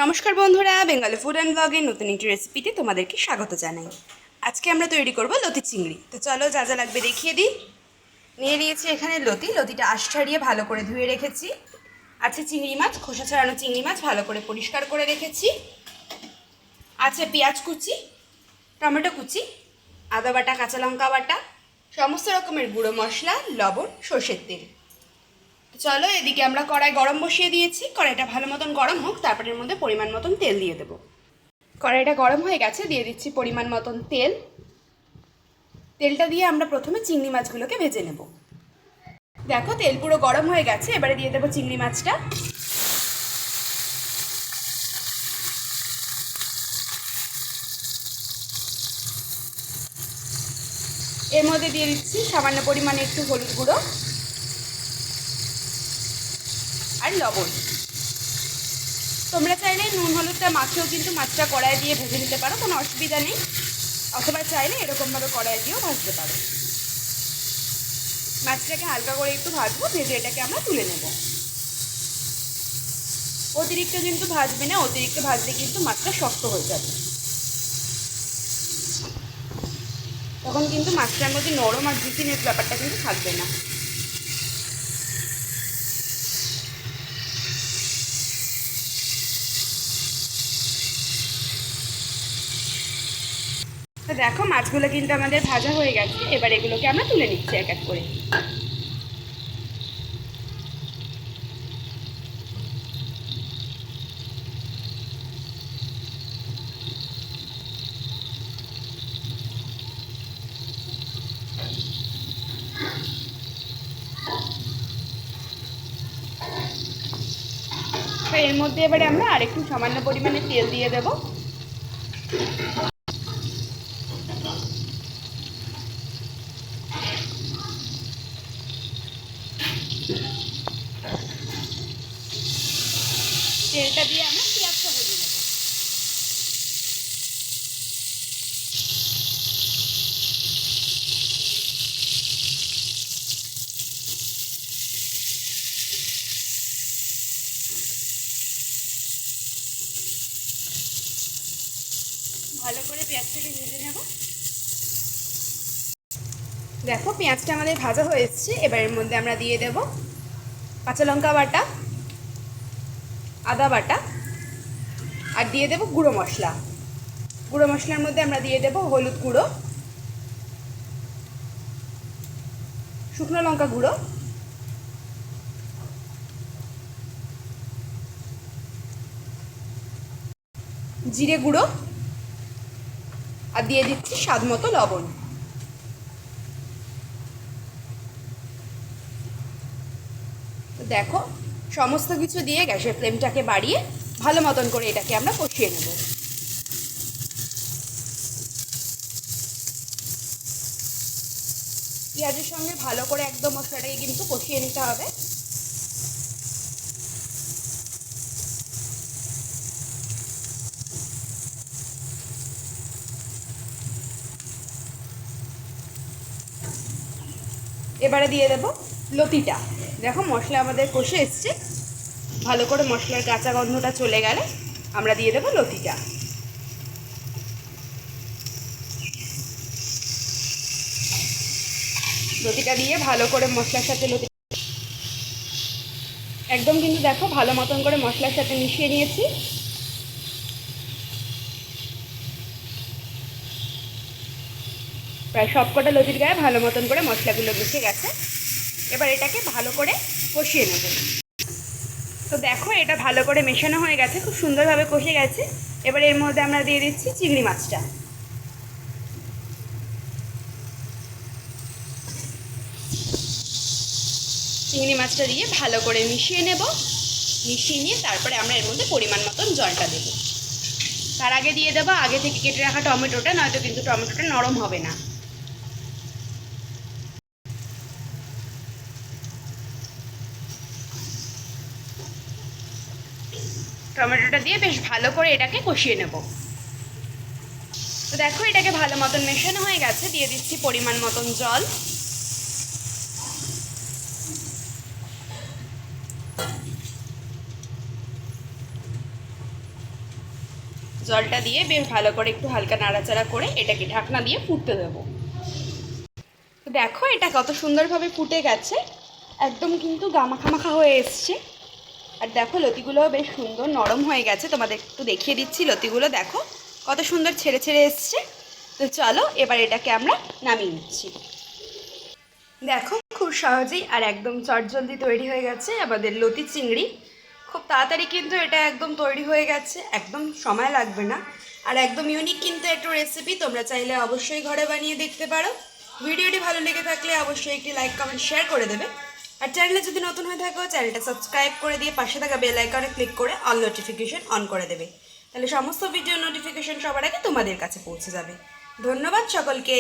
নমস্কার বন্ধুরা, Bengali food and ব্লগের নতুন একটি রেসিপিতে তোমাদেরকে স্বাগত জানাই। আজকে আমরা তৈরি করব লতি চিংড়ি। তো চলো যা যা লাগবে দেখিয়ে দিই। নিয়ে নিয়েছি এখানে লতিটা আঁশ ছাড়িয়ে ভালো করে ধুয়ে রেখেছি। আছে চিংড়ি মাছ, খোসা ছাড়ানো চিংড়ি মাছ ভালো করে পরিষ্কার করে রেখেছি। আছে পেঁয়াজ কুচি, টমেটো কুচি, আদা বাটা, কাঁচা লঙ্কা বাটা, সমস্ত রকমের গুঁড়ো মশলা, লবণ, সর্ষের তেল। চলো এদিকে আমরা কড়াই গরম বসিয়ে দিয়েছি। কড়াইটা ভালো মতন গরম হোক, তারপরে এর মধ্যে পরিমাণ মতন তেল দিয়ে দেবো। কড়াইটা গরম হয়ে গেছে, দিয়ে দিচ্ছি পরিমাণ মতন তেল। তেলটা দিয়ে আমরা প্রথমে চিংড়ি মাছগুলোকে ভেজে নেব। দেখো তেল পুরো গরম হয়ে গেছে, এবারে দিয়ে দেবো চিংড়ি মাছটা। এর মধ্যে দিয়ে দিচ্ছি সামান্য পরিমাণে একটু হলুদ গুঁড়ো আর লবণ। তোমরা চাইলে নুন হলুদটা মাছেও কিন্তু মাছটা কড়াই দিয়ে ভেজে নিতে পারো, কোনো অসুবিধা নেই। অথবা চাইলে এরকমভাবে কড়াই দিয়েও ভাজতে পারো। মাছটাকে হালকা করে একটু ভাজবো, ভেজে এটাকে আমরা তুলে নেব। অতিরিক্ত কিন্তু ভাজবে না, অতিরিক্ত ভাজলে কিন্তু মাছটা শক্ত হয়ে যাবে। তখন কিন্তু মাছটার মধ্যে নরম আর জুসিনেস ব্যাপারটা কিন্তু থাকবে না। তো দেখো মাছগুলো কিন্তু আমাদের ভাজা হয়ে গেছে, এবার এগুলোকে আমরা তুলে নিচ্ছি এক এক করে। তো এর মধ্যে এবারে আমরা আরেকটু সামান্য পরিমাণে তেল দিয়ে দেব। তেলটা দিয়ে আমরা পেঁয়াজটা ভেজে নেব। ভালো করে পেঁয়াজটাকে ভেজে নেব। দেখো পেঁয়াজটা আমাদের ভাজা হয়ে এসছে, এবার এর মধ্যে আমরা দিয়ে দেব কাঁচা লঙ্কা বাটা, আদা বাটা, আর দিয়ে দেব গুঁড়ো মশলা। গুঁড়ো মশলার মধ্যে আমরা দিয়ে দেব হলুদ গুঁড়ো, শুকনো লঙ্কা গুঁড়ো, জিরে গুঁড়ো, আর দিয়ে দিচ্ছি স্বাদ মতো লবণ। তো দেখো সমস্ত কিছু দিয়ে গ্যাসের ফ্লেমটাকে বাড়িয়ে ভালো মতন করে এটাকে আমরা কষিয়ে নেব। পেঁয়াজের সঙ্গে ভালো করে একদম মশলাটাকে কিন্তু কষিয়ে নিতে হবে। এবারে দিয়ে দেব লতিটা। দেখো মশলা আমাদের কষে এসছে, ভালো করে মশলার কাঁচা গন্ধটা চলে গেলে আমরা দিয়ে দেব লতিটা। লতিটা দিয়ে ভালো করে মশলার সাথে একদম কিন্তু দেখো ভালো মতন করে মশলার সাথে মিশিয়ে নিয়েছি। প্রায় সবকটা লতির গায়ে ভালো মতন করে মশলাগুলো মিশে গেছে। এবার এটাকে ভালো করে কষিয়ে নেব। তো দেখো এটা ভালো করে মেশানো হয়ে গেছে, খুব সুন্দরভাবে কষে গেছে। এবার এর মধ্যে আমরা দিয়ে দিচ্ছি চিংড়ি মাছটা। চিংড়ি মাছটা দিয়ে ভালো করে মিশিয়ে নেব। মিশিয়ে নিয়ে তারপরে আমরা এর মধ্যে পরিমাণ মতন জলটা দেব। তার আগে দিয়ে দেবো আগে থেকে কেটে রাখা টমেটোটা, নয়তো কিন্তু টমেটোটা নরম হবে না। টমেটোটা দিয়ে বেশ ভালো করে এটাকে কষিয়ে নেব। তো দেখো এটাকে ভালো মতন মেশানো হয়ে গেছে, দিয়ে দিচ্ছি পরিমাণ মতন জল। জলটা দিয়ে বেশ ভালো করে একটু হালকা নাড়াচাড়া করে এটাকে ঢাকনা দিয়ে ফুটতে দেবো। তো দেখো এটা কত সুন্দরভাবে ফুটে গেছে, একদম কিন্তু গামাখামাখা হয়ে এসছে। আর দেখো লতিগুলোও বেশ সুন্দর নরম হয়ে গেছে, তোমাদের একটু দেখিয়ে দিচ্ছি লতিগুলো দেখো কত সুন্দর ছেড়ে ছেড়ে এসছে। তো চলো এবার এটাকে আমরা নামিয়ে নিচ্ছি। দেখো খুব সহজেই আর একদম চটজলদি তৈরি হয়ে গেছে আমাদের লতি চিংড়ি। খুব তাড়াতাড়ি কিন্তু এটা একদম তৈরি হয়ে গেছে, একদম সময় লাগবে না। আর একদম ইউনিক কিন্তু একটা রেসিপি, তোমরা চাইলে অবশ্যই ঘরে বানিয়ে দেখতে পারো। ভিডিওটি ভালো লেগে থাকলে অবশ্যই একটি লাইক কমেন্ট শেয়ার করে দেবে। আর চ্যানেলে যদি নতুন হয়ে থাকো চ্যানেলটা সাবস্ক্রাইব করে দিয়ে পাশে থাকা বেল আইকনে ক্লিক করে অল নোটিফিকেশন অন করে দেবে, তাহলে সমস্ত ভিডিও নোটিফিকেশন সবার আগে তোমাদের কাছে পৌঁছে যাবে। ধন্যবাদ সকলকে।